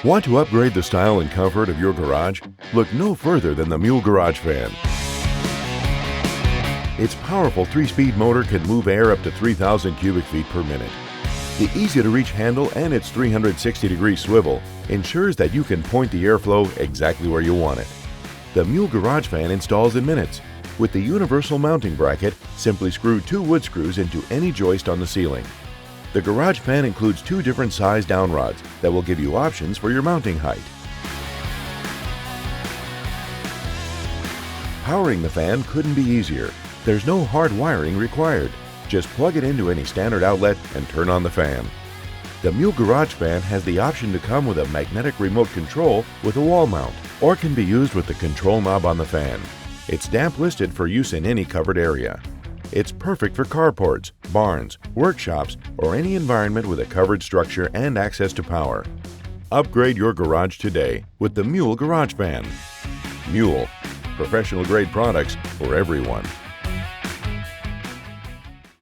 Want to upgrade the style and comfort of your garage? Look no further than the MULE Garage Fan. Its powerful 3-speed motor can move air up to 3,000 cubic feet per minute. The easy-to-reach handle and its 360-degree swivel ensures that you can point the airflow exactly where you want it. The MULE Garage Fan installs in minutes. With the universal mounting bracket, simply screw 2 wood screws into any joist on the ceiling. The Garage Fan includes 2 different size downrods that will give you options for your mounting height. Powering the fan couldn't be easier. There's no hard wiring required. Just plug it into any standard outlet and turn on the fan. The MULE Garage Fan has the option to come with a magnetic remote control with a wall mount, or can be used with the control knob on the fan. It's damp listed for use in any covered area. It's perfect for carports, barns, workshops, or any environment with a covered structure and access to power. Upgrade your garage today with the MULE Garage Fan. MULE, professional grade products for everyone.